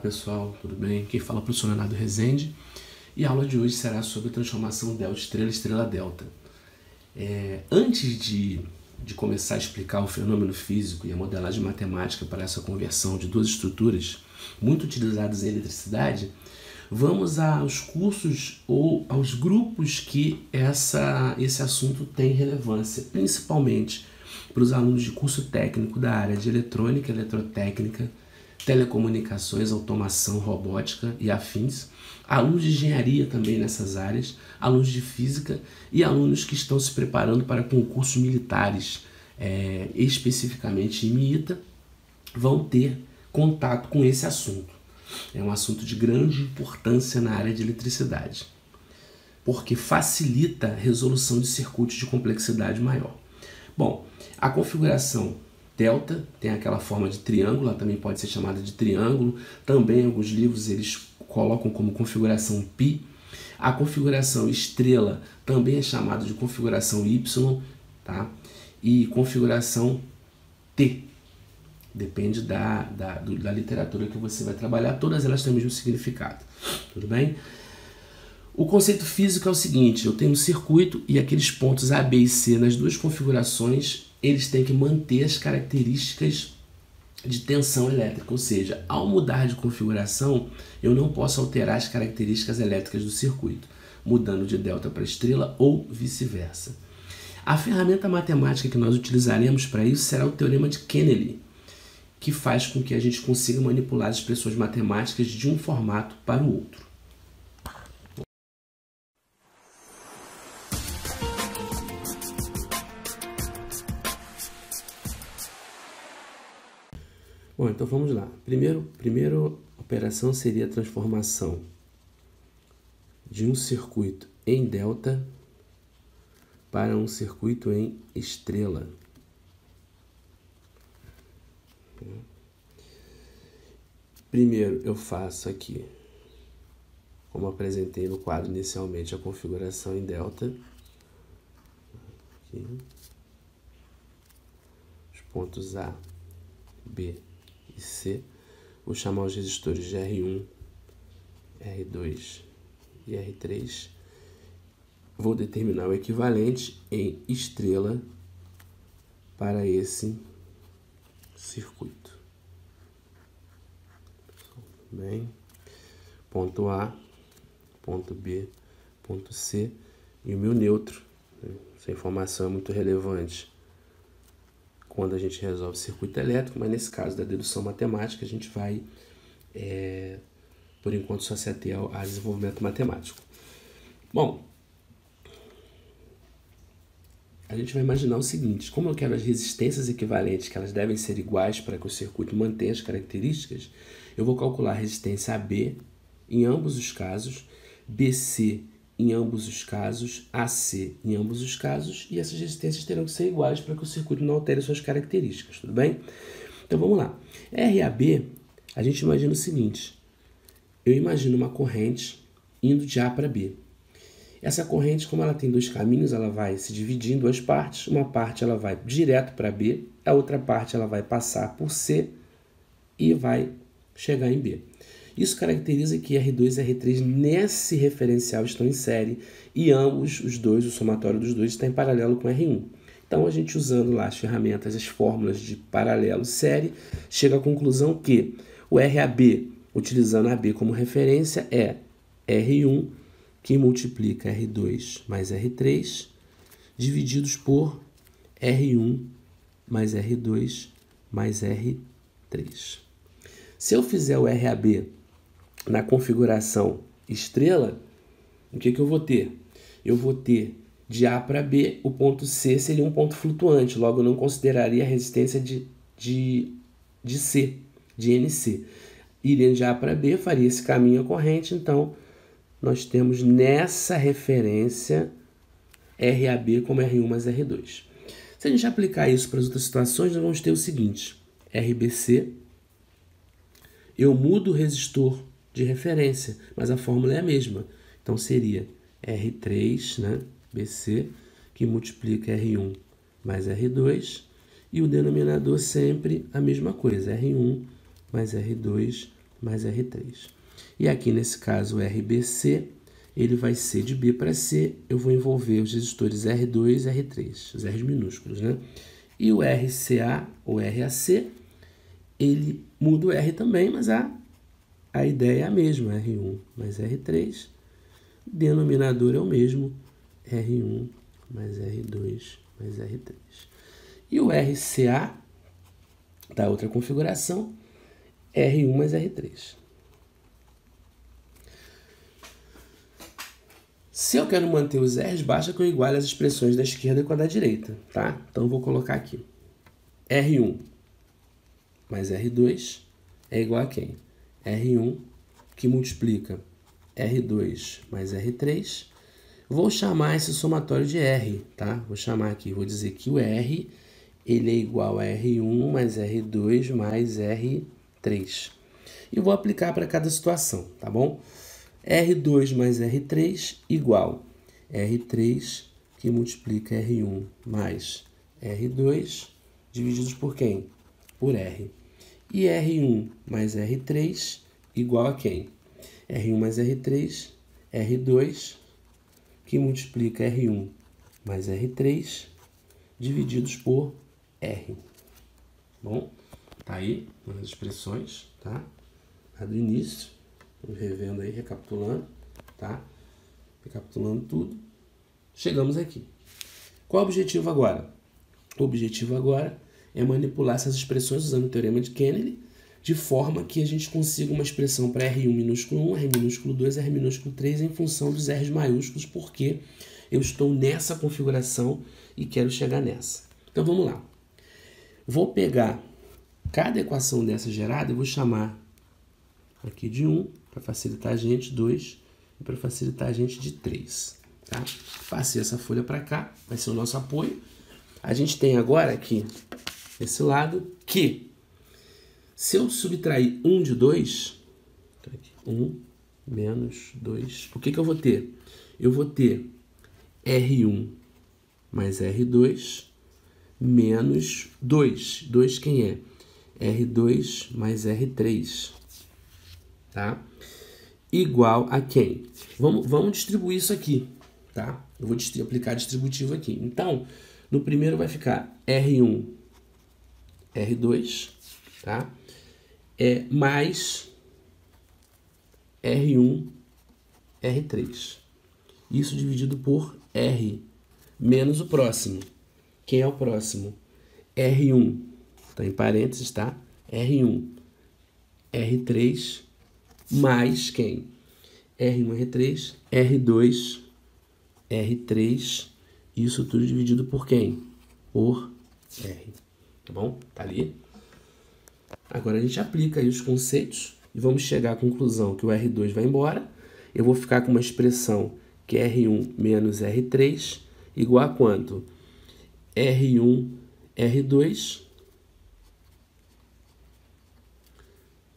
pessoal, tudo bem? Quem fala é o professor Leonardo Rezende e a aula de hoje será sobre transformação delta-estrela, estrela-delta. Antes de começar a explicar o fenômeno físico e a modelagem matemática para essa conversão de duas estruturas muito utilizadas em eletricidade, vamos aos cursos ou aos grupos que esse assunto tem relevância, principalmente para os alunos de curso técnico da área de eletrônica, eletrotécnica, telecomunicações, automação, robótica e afins, alunos de engenharia também nessas áreas, alunos de física e alunos que estão se preparando para concursos militares, especificamente em MIITA, vão ter contato com esse assunto. É um assunto de grande importância na área de eletricidade, porque facilita a resolução de circuitos de complexidade maior. Bom, a configuração delta tem aquela forma de triângulo, ela também pode ser chamada de triângulo. Também em alguns livros eles colocam como configuração π. A configuração estrela também é chamada de configuração Y, tá? E configuração T. Depende da literatura que você vai trabalhar, todas elas têm o mesmo significado, tudo bem? O conceito físico é o seguinte: eu tenho um circuito e aqueles pontos A, B e C nas duas configurações, eles têm que manter as características de tensão elétrica, ou seja, ao mudar de configuração, eu não posso alterar as características elétricas do circuito, mudando de delta para estrela ou vice-versa. A ferramenta matemática que nós utilizaremos para isso será o teorema de Kennedy, que faz com que a gente consiga manipular as expressões matemáticas de um formato para o outro. Bom, então vamos lá. Primeira operação seria a transformação de um circuito em delta para um circuito em estrela. Primeiro eu faço aqui, como apresentei no quadro inicialmente, a configuração em delta. Aqui. Os pontos A, B e C. Vou chamar os resistores de R1, R2 e R3. Vou determinar o equivalente em estrela para esse circuito. Bem, ponto A, ponto B, ponto C e o meu neutro. Essa informação é muito relevante quando a gente resolve circuito elétrico, mas nesse caso da dedução matemática a gente vai, por enquanto, só se ater ao desenvolvimento matemático. Bom, a gente vai imaginar o seguinte: como eu quero as resistências equivalentes, que elas devem ser iguais para que o circuito mantenha as características, eu vou calcular a resistência AB em ambos os casos, BC em ambos os casos, AC em ambos os casos, e essas resistências terão que ser iguais para que o circuito não altere suas características, tudo bem? Então vamos lá. RAB, a gente imagina o seguinte: eu imagino uma corrente indo de A para B. Essa corrente, como ela tem dois caminhos, ela vai se dividir em duas partes. Uma parte ela vai direto para B, a outra parte ela vai passar por C e vai chegar em B. Isso caracteriza que R2 e R3 nesse referencial estão em série e ambos, os dois, o somatório dos dois, está em paralelo com R1. Então a gente, usando lá as ferramentas, as fórmulas de paralelo série, chega à conclusão que o RAB, utilizando AB como referência, é R1 que multiplica R2 mais R3, divididos por R1 mais R2 mais R3. Se eu fizer o RAB na configuração estrela, o que eu vou ter? Eu vou ter de A para B, o ponto C seria um ponto flutuante, logo eu não consideraria a resistência de C, de NC. Iria de A para B, faria esse caminho à corrente, então nós temos nessa referência RAB como R1 mais R2. Se a gente aplicar isso para as outras situações, nós vamos ter o seguinte: RBC, eu mudo o resistor de referência, mas a fórmula é a mesma. Então seria R3, né, BC, que multiplica R1 mais R2, e o denominador sempre a mesma coisa, R1 mais R2 mais R3. E aqui nesse caso, o RBC, ele vai ser de B para C, eu vou envolver os resistores R2 e R3, os R's minúsculos, né? E o RCA, ou RAC, ele muda o R também, mas a ideia é a mesma, R1 mais R3, o denominador é o mesmo, R1 mais R2 mais R3. E o RCA, da outra configuração, R1 mais R3. Se eu quero manter os R's, basta que eu iguale as expressões da esquerda com a da direita, tá? Então eu vou colocar aqui. R1 mais R2 é igual a quem? R1 que multiplica R2 mais R3. Vou chamar esse somatório de R, tá? Vou chamar aqui, vou dizer que o R ele é igual a R1 mais R2 mais R3. E vou aplicar para cada situação, tá bom? R2 mais R3 igual R3 que multiplica R1 mais R2 divididos por quem? Por R. E R1 mais R3 igual a quem? R1 mais R3, R2 que multiplica R1 mais R3 divididos por R. Bom, tá aí as expressões, tá? Lá do início, vamos revendo aí, recapitulando, tá? Recapitulando tudo. Chegamos aqui. Qual é o objetivo agora? O objetivo agora é manipular essas expressões usando o teorema de Kennedy, de forma que a gente consiga uma expressão para R1 minúsculo 1, R minúsculo 2, R minúsculo 3 em função dos R's maiúsculos, porque eu estou nessa configuração e quero chegar nessa. Então vamos lá. Vou pegar cada equação dessa gerada e vou chamar aqui de 1, para facilitar a gente, 2, e para facilitar a gente de 3. Tá? Passei essa folha para cá, vai ser o nosso apoio. A gente tem agora aqui, desse lado, que se eu subtrair 1 de 2, 1 menos 2, o que eu vou ter? Eu vou ter R1 mais R2 menos 2. 2 quem é? R2 mais R3. Tá? Igual a quem? Vamos distribuir isso aqui. Tá? Eu vou aplicar distributivo aqui. Então, no primeiro vai ficar R1, R2, tá? Mais R1, R3. Isso dividido por R, menos o próximo. Quem é o próximo? R1, tá em parênteses, tá? R1, R3, mais quem? R1, R3, R2, R3, isso tudo dividido por quem? Por R, tá bom? Tá ali. Agora a gente aplica aí os conceitos e vamos chegar à conclusão que o R2 vai embora. Eu vou ficar com uma expressão que é R1 menos R3 igual a quanto? R1, R2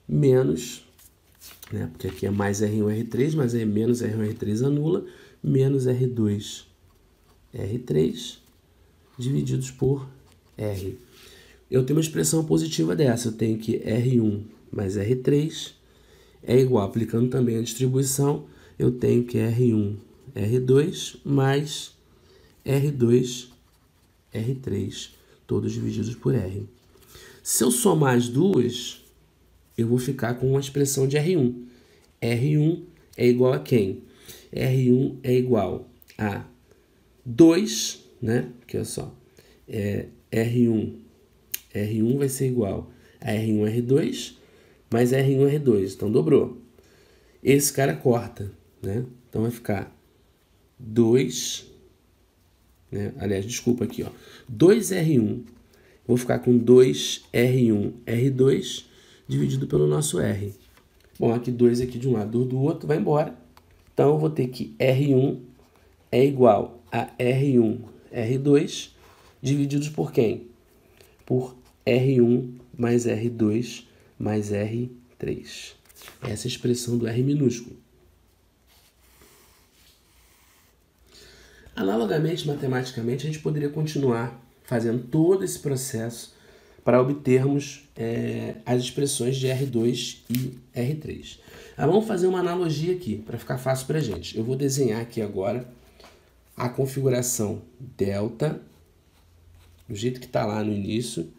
menos, né, porque aqui é mais R1, R3, mas aí menos R1, R3 anula, menos R2, R3 divididos por R. Eu tenho uma expressão positiva dessa, eu tenho que R1 mais R3 é igual, aplicando também a distribuição, eu tenho que R1, R2 mais R2, R3, todos divididos por R. Se eu somar as duas, eu vou ficar com uma expressão de R1. R1 é igual a quem? R1 é igual a 2, né? Porque olha só, R1 vai ser igual a R1, R2, mais R1, R2. Então, dobrou. Esse cara corta, né? Então, vai ficar 2, né? Aliás, desculpa aqui, ó. 2R1. Vou ficar com 2R1, R2, dividido pelo nosso R. Bom, aqui 2 aqui de um lado, 2 do outro, vai embora. Então, eu vou ter que R1 é igual a R1, R2, divididos por quem? Por R1 mais R2 mais R3. Essa é a expressão do R minúsculo. Analogamente, matematicamente, a gente poderia continuar fazendo todo esse processo para obtermos as expressões de R2 e R3. Vamos fazer uma analogia aqui, para ficar fácil para a gente. Eu vou desenhar aqui agora a configuração delta, do jeito que está lá no início.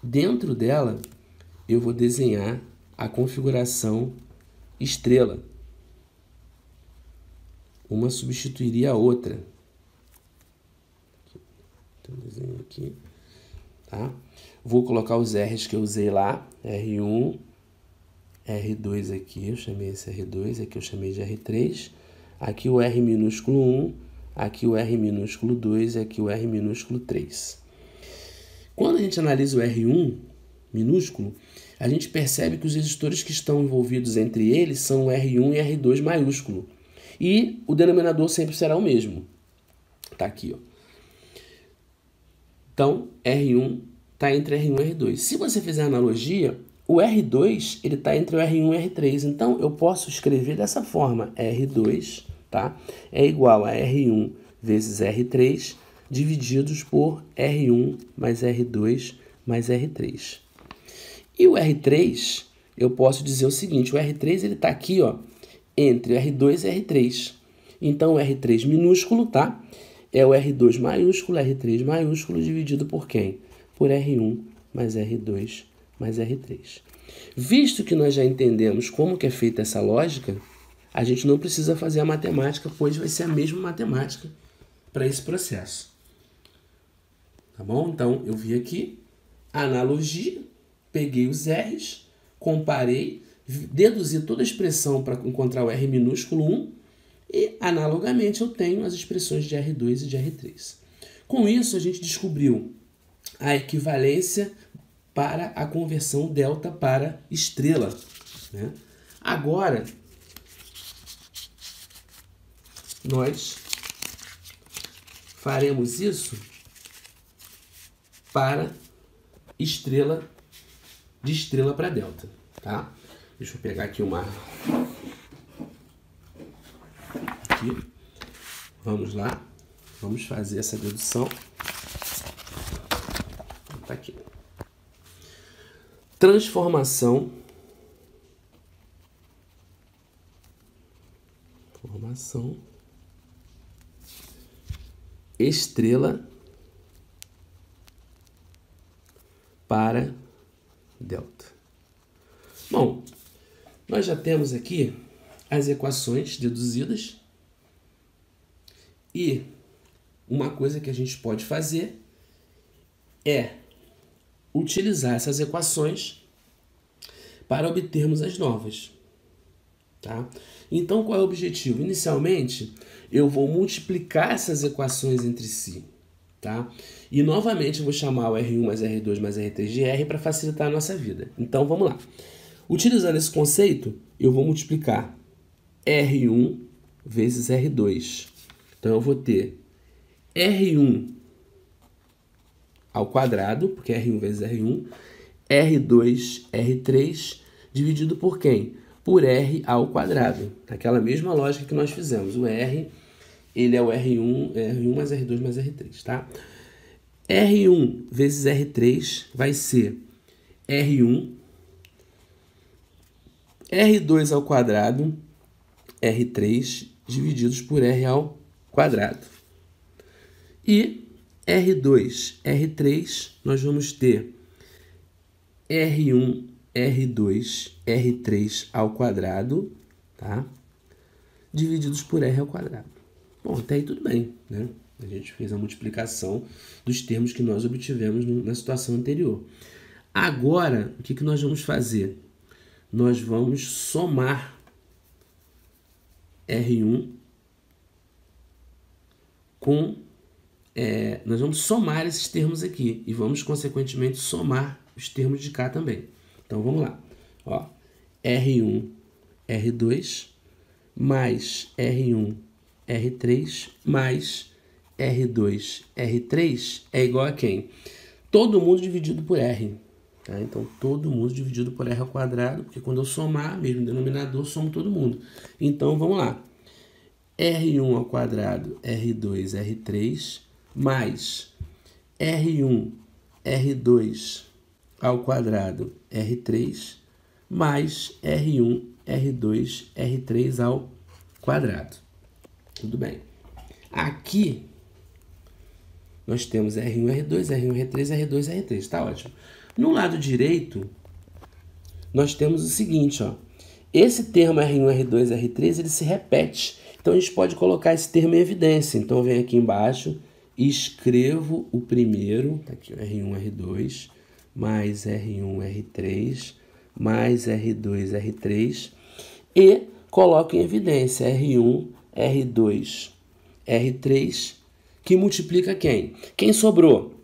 Dentro dela, eu vou desenhar a configuração estrela. Uma substituiria a outra. Então, desenho aqui. Tá? Vou colocar os R's que eu usei lá. R1, R2 aqui, eu chamei esse R2, aqui eu chamei de R3. Aqui o R minúsculo 1, aqui o R minúsculo 2 e aqui o R minúsculo 3. Quando a gente analisa o R1 minúsculo, a gente percebe que os resistores que estão envolvidos entre eles são o R1 e R2 maiúsculo. E o denominador sempre será o mesmo. Tá aqui, ó. Então, R1 está entre R1 e R2. Se você fizer a analogia, o R2 ele está entre o R1 e R3. Então, eu posso escrever dessa forma. R2, tá? É igual a R1 vezes R3, divididos por R1 mais R2 mais R3. E o R3, eu posso dizer o seguinte, o R3 ele está aqui, ó, entre R2 e R3. Então, o R3 minúsculo, tá? É o R2 maiúsculo, R3 maiúsculo, dividido por quem? Por R1 mais R2 mais R3. Visto que nós já entendemos como que é feita essa lógica, a gente não precisa fazer a matemática, pois vai ser a mesma matemática para esse processo. Tá bom? Então, eu vi aqui a analogia, peguei os R's, comparei, deduzi toda a expressão para encontrar o R minúsculo 1 e, analogamente, eu tenho as expressões de R2 e de R3. Com isso, a gente descobriu a equivalência para a conversão delta para estrela, né? Agora, nós faremos isso para estrela, de estrela para delta, tá? Deixa eu pegar aqui uma... Aqui. Vamos lá. Vamos fazer essa dedução. Tá aqui. Transformação. Estrela para delta. Bom, nós já temos aqui as equações deduzidas e uma coisa que a gente pode fazer é utilizar essas equações para obtermos as novas, tá? Então, qual é o objetivo? Inicialmente, eu vou multiplicar essas equações entre si, tá? E, novamente, eu vou chamar o R1 mais R2 mais R3 de R para facilitar a nossa vida. Então, vamos lá. Utilizando esse conceito, eu vou multiplicar R1 vezes R2. Então, eu vou ter R1 ao quadrado, porque é R1 vezes R1, R2, R3, dividido por quem? Por R ao quadrado. Aquela mesma lógica que nós fizemos. O R, ele é o R1 mais R2 mais R3, tá? R1 vezes R3 vai ser R1, R2 ao quadrado, R3, divididos por R ao quadrado. E R2, R3, nós vamos ter R1, R2, R3 ao quadrado, tá? Divididos por R ao quadrado. Bom, até aí tudo bem, né? A gente fez a multiplicação dos termos que nós obtivemos na situação anterior. Agora, o que nós vamos fazer? Nós vamos somar R1 com... nós vamos somar esses termos aqui e vamos, consequentemente, somar os termos de cá também. Então, vamos lá. Ó, R1, R2, mais R1, R3, mais R2, R3 é igual a quem? Todo mundo dividido por R. Tá? Então, todo mundo dividido por R ao quadrado, porque quando eu somar, mesmo denominador, somo todo mundo. Então, vamos lá. R1 ao quadrado, R2, R3, mais R1, R2 ao quadrado R3 mais R1, R2, R3 ao quadrado. Tudo bem. Aqui nós temos R1, R2, R1, R3, R2, R3. Tá ótimo. No lado direito, nós temos o seguinte, ó. Esse termo R1, R2, R3, ele se repete. Então, a gente pode colocar esse termo em evidência. Então, eu venho aqui embaixo e escrevo o primeiro, tá aqui, R1, R2, mais R1, R3, mais R2, R3, e coloco em evidência R1, R2, R3, que multiplica quem? Quem sobrou?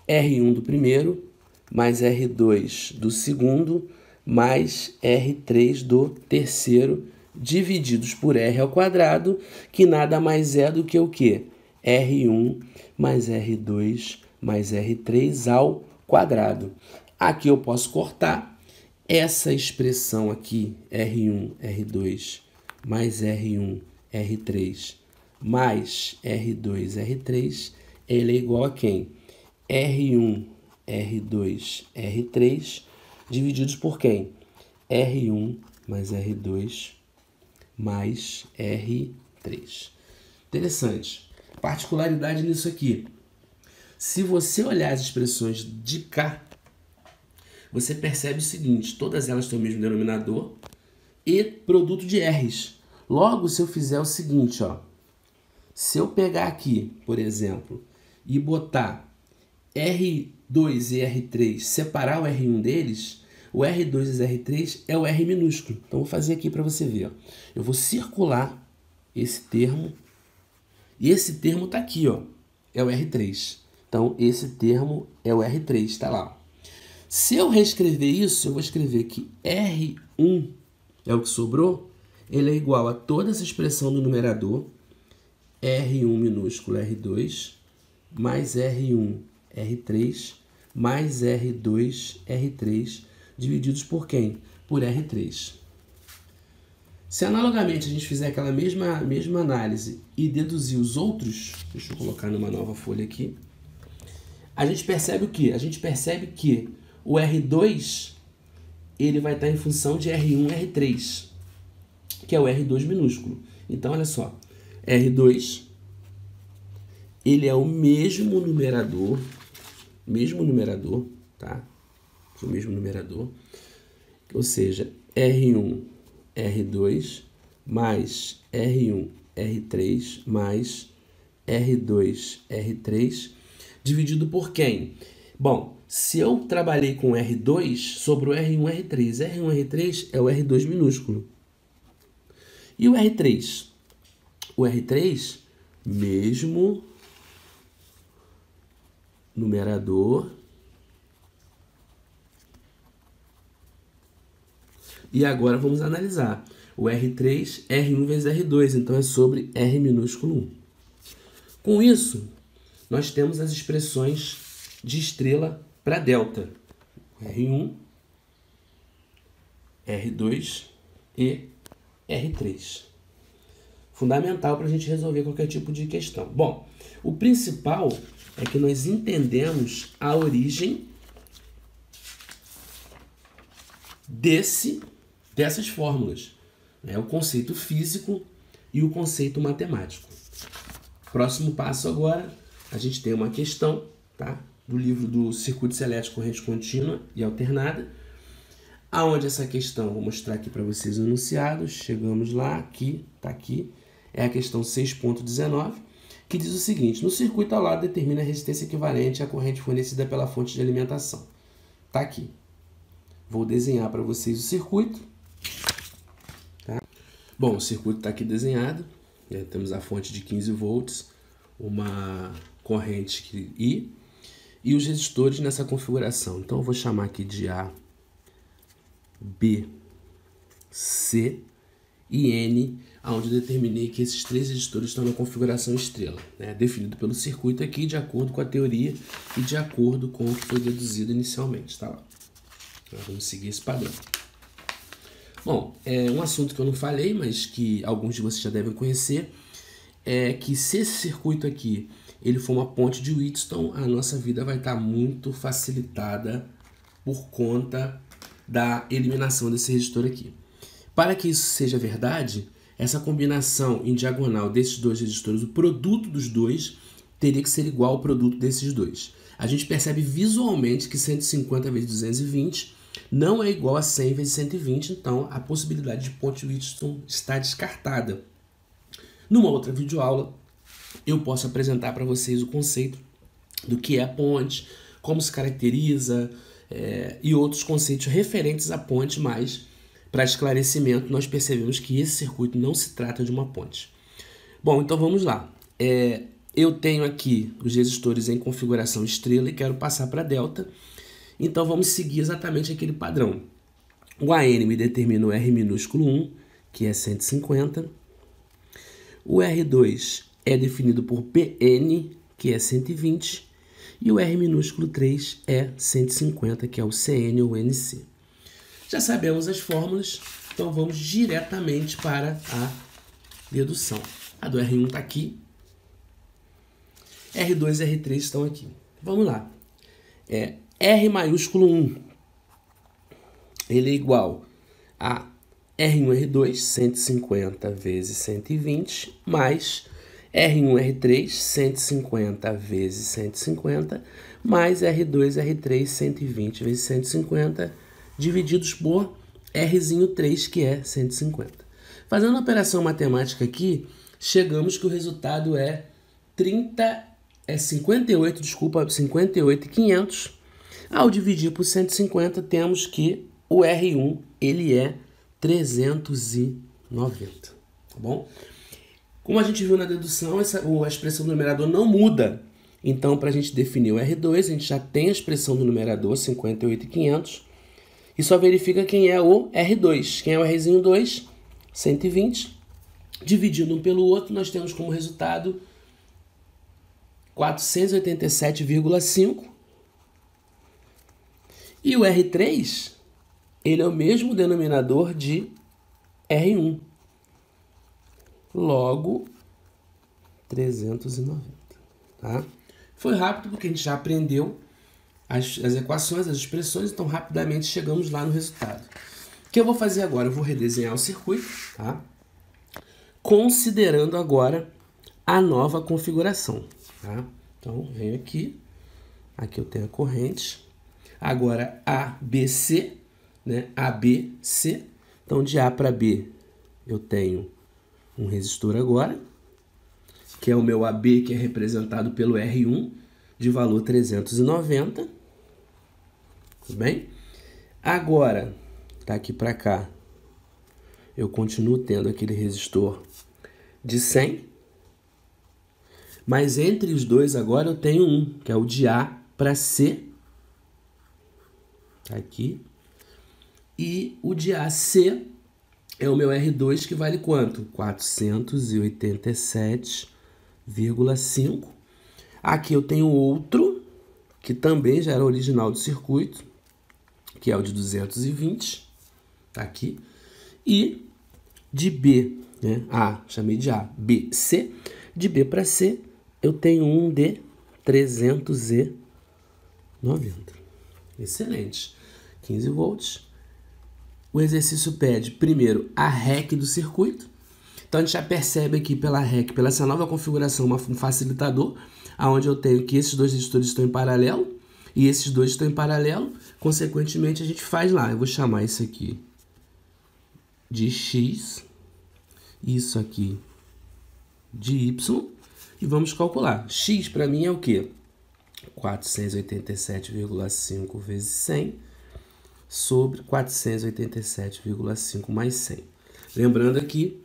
R1 do primeiro, mais R2 do segundo, mais R3 do terceiro, divididos por R ao quadrado, que nada mais é do que o quê? R1 mais R2 mais R3 ao quadrado. Aqui eu posso cortar essa expressão aqui, R1, R2 mais R1, R3 mais R2, R3, ele é igual a quem? R1, R2, R3, divididos por quem? R1 mais R2 mais R3. Interessante. Particularidade nisso aqui. Se você olhar as expressões de cá, você percebe o seguinte, todas elas têm o mesmo denominador e produto de R's. Logo, se eu fizer o seguinte, ó, se eu pegar aqui, por exemplo, e botar R2 e R3, separar o R1 deles, o R2 e o R3 é o R minúsculo. Então, vou fazer aqui para você ver. Ó. Eu vou circular esse termo, e esse termo está aqui, ó, é o R3. Então, esse termo é o R3, está lá. Se eu reescrever isso, eu vou escrever que R1 é o que sobrou, ele é igual a toda essa expressão do numerador, R1 minúsculo R2, mais R1 R3, mais R2 R3, divididos por quem? Por R3. Se analogamente a gente fizer aquela mesma análise e deduzir os outros, deixa eu colocar numa nova folha aqui, a gente percebe o quê? A gente percebe que o R2 ele vai estar em função de R1 R3, que é o R2 minúsculo. Então, olha só, R2 ele é o mesmo numerador, tá? O mesmo numerador, ou seja, R1, R2, mais R1, R3, mais R2, R3, dividido por quem? Bom, se eu trabalhei com R2, sobrou R1, R3. R1, R3 é o R2 minúsculo. E o R3? O R3, mesmo numerador. E agora vamos analisar. O R3, R1 vezes R2, então é sobre R minúsculo 1. Com isso, nós temos as expressões de estrela para delta. R1, R2 e R3. Fundamental para a gente resolver qualquer tipo de questão. Bom, o principal é que nós entendemos a origem dessas fórmulas, né? O conceito físico e o conceito matemático. Próximo passo agora, a gente tem uma questão, tá? Do livro do Circuitos Elétricos, Corrente Contínua e Alternada, aonde essa questão, vou mostrar aqui para vocês o enunciado, chegamos lá, aqui, tá aqui, é a questão 6.19, que diz o seguinte: no circuito ao lado determina a resistência equivalente à corrente fornecida pela fonte de alimentação. Tá aqui. Vou desenhar para vocês o circuito. Tá? Bom, o circuito está aqui desenhado. Temos a fonte de 15 volts, uma corrente I e os resistores nessa configuração. Então, eu vou chamar aqui de A, B, C e N, onde eu determinei que esses três resistores estão na configuração estrela, né? Definido pelo circuito aqui, de acordo com a teoria e de acordo com o que foi deduzido inicialmente. Tá lá. Vamos seguir esse padrão. Bom, um assunto que eu não falei, mas que alguns de vocês já devem conhecer, é que se esse circuito aqui ele for uma ponte de Wheatstone, a nossa vida vai estar muito facilitada por conta da eliminação desse resistor aqui. Para que isso seja verdade, essa combinação em diagonal desses dois resistores, o produto dos dois, teria que ser igual ao produto desses dois. A gente percebe visualmente que 150 vezes 220 não é igual a 100 vezes 120, então a possibilidade de ponte Wheatstone está descartada. Numa outra videoaula, eu posso apresentar para vocês o conceito do que é a ponte, como se caracteriza e outros conceitos referentes à ponte, mas para esclarecimento nós percebemos que esse circuito não se trata de uma ponte. Bom, então vamos lá. Eu tenho aqui os resistores em configuração estrela e quero passar para delta, então vamos seguir exatamente aquele padrão. O AN me determina o R minúsculo 1, que é 150. O R2 é definido por PN, que é 120. E o R minúsculo 3 é 150, que é o CN ou NC. Já sabemos as fórmulas, então vamos diretamente para a dedução. A do R1 está aqui. R2 e R3 estão aqui. Vamos lá. R maiúsculo 1, ele é igual a R1, R2, 150 vezes 120, mais R1, R3, 150 vezes 150, mais R2, R3, 120 vezes 150, divididos por Rzinho 3, que é 150. Fazendo a operação matemática aqui, chegamos que o resultado é 58,500. Ao dividir por 150, temos que o R1 ele é 390, tá bom? Como a gente viu na dedução, a expressão do numerador não muda. Então, para a gente definir o R2, a gente já tem a expressão do numerador, 58,500, e só verifica quem é o R2. Quem é o Rzinho 2? 120. Dividindo um pelo outro, nós temos como resultado 487,5. E o R3, ele é o mesmo denominador de R1. Logo, 390. Tá? Foi rápido porque a gente já aprendeu as equações, as expressões, então rapidamente chegamos lá no resultado. O que eu vou fazer agora? Eu vou redesenhar o circuito, tá? Considerando agora a nova configuração. Tá? Então, venho aqui eu tenho a corrente. Agora, ABC, né? ABC. Então, de A para B, eu tenho um resistor agora, que é o meu AB, que é representado pelo R1, de valor 390. Tudo bem? Agora, daqui para cá, eu continuo tendo aquele resistor de 100. Mas entre os dois agora eu tenho um, que é o de A para C. Aqui. E o de AC é o meu R2, que vale quanto? 487,5. Aqui eu tenho outro, que também já era original do circuito, que é o de 220. Tá aqui. E de B, né? A, chamei de A, B, C. De B para C, eu tenho um de 390. Excelente. 15 volts. O exercício pede, primeiro, a REC do circuito. Então, a gente já percebe aqui pela REC, pela essa nova configuração, um facilitador, onde eu tenho que esses dois resistores estão em paralelo e esses dois estão em paralelo. Consequentemente, a gente faz lá. Eu vou chamar isso aqui de X, isso aqui de Y, e vamos calcular. X para mim é o quê? 487,5 vezes 100 sobre 487,5 mais 100. Lembrando aqui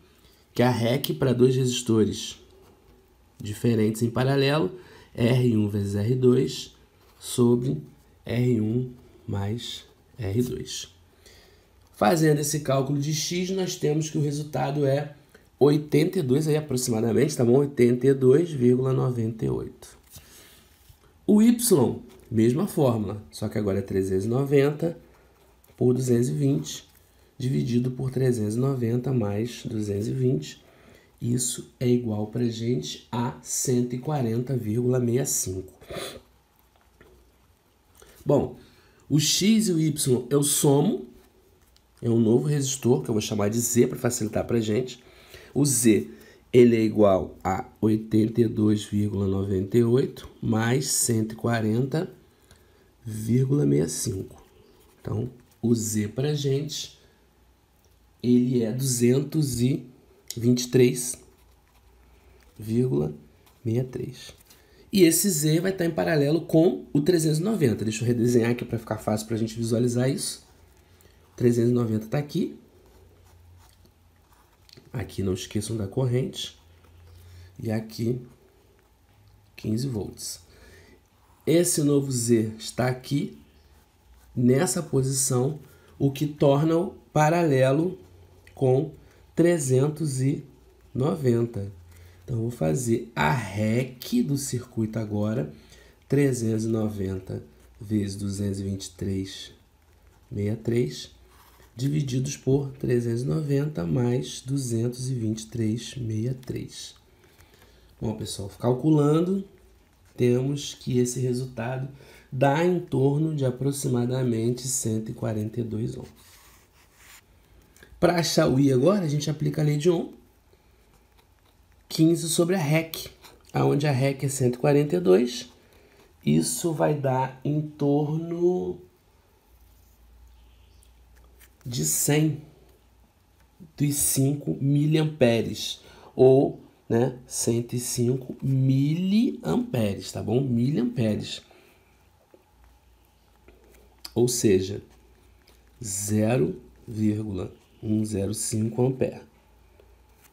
que a REC para dois resistores diferentes em paralelo é R1 vezes R2 sobre R1 mais R2. Fazendo esse cálculo de X, nós temos que o resultado é 82 aí aproximadamente, tá bom? 82,98. O Y, mesma fórmula, só que agora é 390 por 220, dividido por 390 mais 220, Isso é igual para a gente a 140,65. Bom, o x e o y eu somo, é um novo resistor que eu vou chamar de Z para facilitar para a gente. O Z ele é igual a 82,98 mais 140,65. Então, o Z para a gente, ele é 223,63. E esse Z vai estar em paralelo com o 390. Deixa eu redesenhar aqui para ficar fácil para a gente visualizar isso. O 390 está aqui. Aqui não esqueçam da corrente. E aqui 15 volts. Esse novo Z está aqui nessa posição, o que torna-o paralelo com 390. Então, eu vou fazer a REC do circuito agora, 390 vezes 223,63, divididos por 390 mais 223,63. Bom, pessoal, calculando, temos que esse resultado dá em torno de aproximadamente 142 ohms. Para achar o I agora, a gente aplica a lei de Ohm, 15 sobre a REC, onde a REC é 142, isso vai dar em torno de 105 miliamperes, ou 105 miliamperes, tá bom? Miliamperes. Ou seja, 0,105 ampere,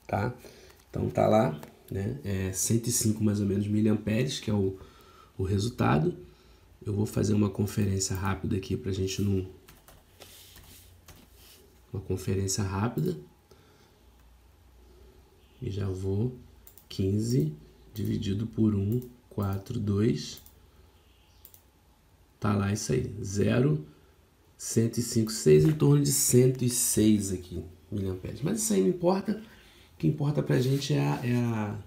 tá? Então tá lá, 105 mais ou menos miliamperes, que é o resultado. Eu vou fazer uma conferência rápida aqui pra gente não... Uma conferência rápida. E já vou 15 dividido por 1,42. Tá lá isso aí, 0,105,6, em torno de 106 aqui, miliamperes. Mas isso aí não importa, o que importa pra gente na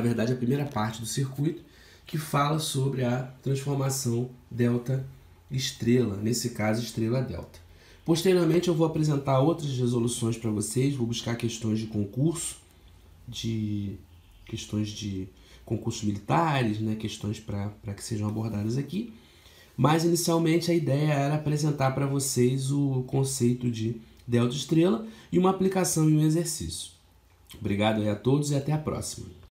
verdade, a primeira parte do circuito, que fala sobre a transformação delta-estrela, nesse caso, estrela-delta. Posteriormente, eu vou apresentar outras resoluções para vocês, vou buscar questões de concursos militares, questões para que sejam abordadas aqui. Mas, inicialmente, a ideia era apresentar para vocês o conceito de delta-estrela e uma aplicação em um exercício. Obrigado aí a todos e até a próxima.